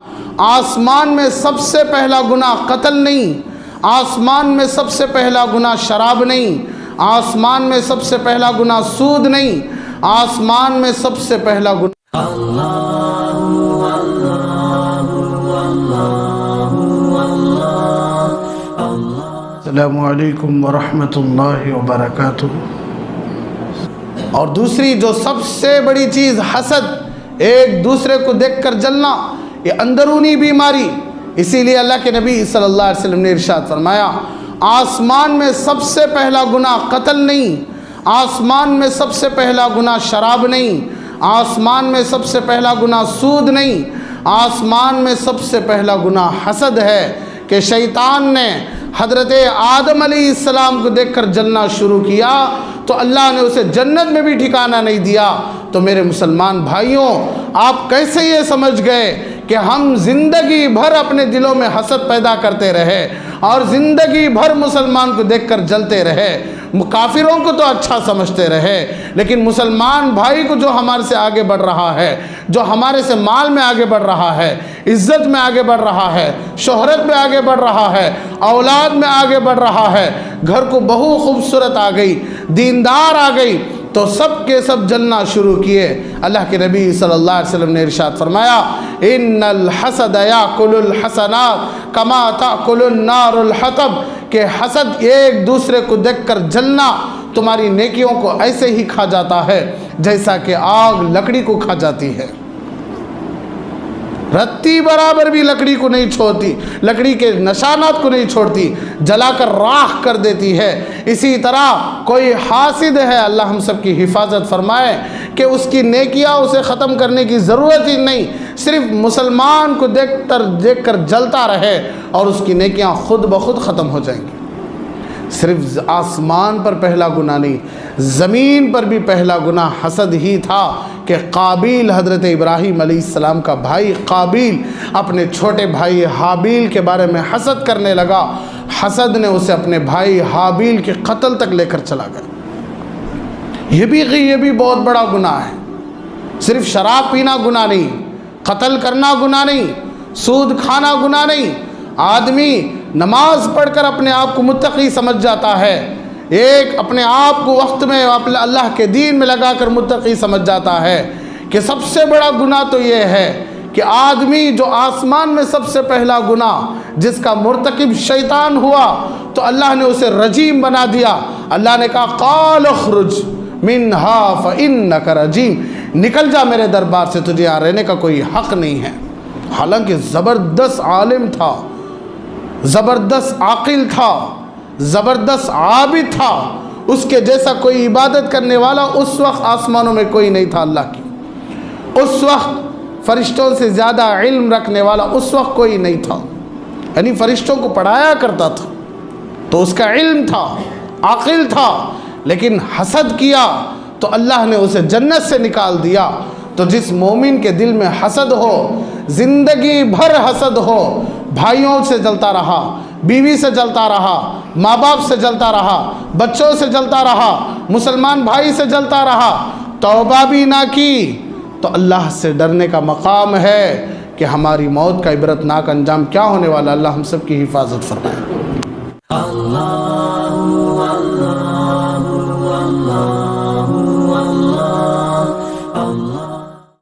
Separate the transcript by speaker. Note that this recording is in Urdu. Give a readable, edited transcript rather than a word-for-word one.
Speaker 1: آسمان میں سب سے پہلا گناہ قتل نہیں، آسمان میں سب سے پہلا گناہ شراب نہیں، آسمان میں سب سے پہلا گناہ سود نہیں، آسمان میں سب سے پہلا گناہ السلام علیکم ورحمۃ اللہ وبرکاتہ۔ اور دوسری جو سب سے بڑی چیز حسد، ایک دوسرے کو دیکھ کر جلنا، یہ اندرونی بیماری۔ اسی لیے اللہ کے نبی صلی اللہ علیہ وسلم نے ارشاد فرمایا، آسمان میں سب سے پہلا گناہ قتل نہیں، آسمان میں سب سے پہلا گناہ شراب نہیں، آسمان میں سب سے پہلا گناہ سود نہیں، آسمان میں سب سے پہلا گناہ حسد ہے کہ شیطان نے حضرت آدم علیہ السلام کو دیکھ کر جلنا شروع کیا تو اللہ نے اسے جنت میں بھی ٹھکانہ نہیں دیا۔ تو میرے مسلمان بھائیوں، آپ کیسے یہ سمجھ گئے کہ ہم زندگی بھر اپنے دلوں میں حسد پیدا کرتے رہے اور زندگی بھر مسلمان کو دیکھ کر جلتے رہے، کافروں کو تو اچھا سمجھتے رہے، لیکن مسلمان بھائی کو جو ہمارے سے آگے بڑھ رہا ہے، جو ہمارے سے مال میں آگے بڑھ رہا ہے، عزت میں آگے بڑھ رہا ہے، شہرت میں آگے بڑھ رہا ہے، اولاد میں آگے بڑھ رہا ہے، گھر کو بہو خوبصورت آ گئی، دیندار آ گئی، تو سب کے سب جلنا شروع کیے۔ اللہ کے نبی صلی اللہ علیہ وسلم نے ارشاد فرمایا، ان الحسد یاکل الحسنات کما تاکل النار الحطب، کہ حسد ایک دوسرے کو دیکھ کر جلنا تمہاری نیکیوں کو ایسے ہی کھا جاتا ہے جیسا کہ آگ لکڑی کو کھا جاتی ہے، رتی برابر بھی لکڑی کو نہیں چھوڑتی، لکڑی کے نشانات کو نہیں چھوڑتی، جلا کر راکھ کر دیتی ہے۔ اسی طرح کوئی حاسد ہے، اللہ ہم سب کی حفاظت فرمائے کہ اس کی نیکیاں اسے ختم کرنے کی ضرورت ہی نہیں، صرف مسلمان کو دیکھ کر جلتا رہے اور اس کی نیکیاں خود بخود ختم ہو جائیں گی۔ صرف آسمان پر پہلا گناہ نہیں، زمین پر بھی پہلا گناہ حسد ہی تھا کہ قابیل، حضرت ابراہیم علیہ السلام کا بھائی قابیل، اپنے چھوٹے بھائی حابیل کے بارے میں حسد کرنے لگا، حسد نے اسے اپنے بھائی حابیل کے قتل تک لے کر چلا گیا۔ یہ بھی بہت بڑا گناہ ہے۔ صرف شراب پینا گناہ نہیں، قتل کرنا گناہ نہیں، سود کھانا گناہ نہیں۔ آدمی نماز پڑھ کر اپنے آپ کو متقی سمجھ جاتا ہے، ایک اپنے آپ کو وقت میں اللہ کے دین میں لگا کر متقی سمجھ جاتا ہے کہ سب سے بڑا گناہ تو یہ ہے کہ آدمی جو آسمان میں سب سے پہلا گناہ جس کا مرتکب شیطان ہوا تو اللہ نے اسے رجیم بنا دیا۔ اللہ نے کہا قال اخرج منہا فإنک رجیم، نکل جا میرے دربار سے، تجھے یہاں رہنے کا کوئی حق نہیں ہے۔ حالانکہ زبردست عالم تھا، زبردست عاقل تھا، زبردست عابد تھا، اس کے جیسا کوئی عبادت کرنے والا اس وقت آسمانوں میں کوئی نہیں تھا اللہ کی، اس وقت فرشتوں سے زیادہ علم رکھنے والا اس وقت کوئی نہیں تھا، یعنی فرشتوں کو پڑھایا کرتا تھا تو اس کا علم تھا، عاقل تھا، لیکن حسد کیا تو اللہ نے اسے جنت سے نکال دیا۔ تو جس مومن کے دل میں حسد ہو، زندگی بھر حسد ہو، بھائیوں سے جلتا رہا، بیوی سے جلتا رہا، ماں باپ سے جلتا رہا، بچوں سے جلتا رہا، مسلمان بھائی سے جلتا رہا، توبہ بھی نہ کی تو اللہ سے ڈرنے کا مقام ہے کہ ہماری موت کا عبرتناک انجام کیا ہونے والا۔ اللہ ہم سب کی حفاظت فرمائے۔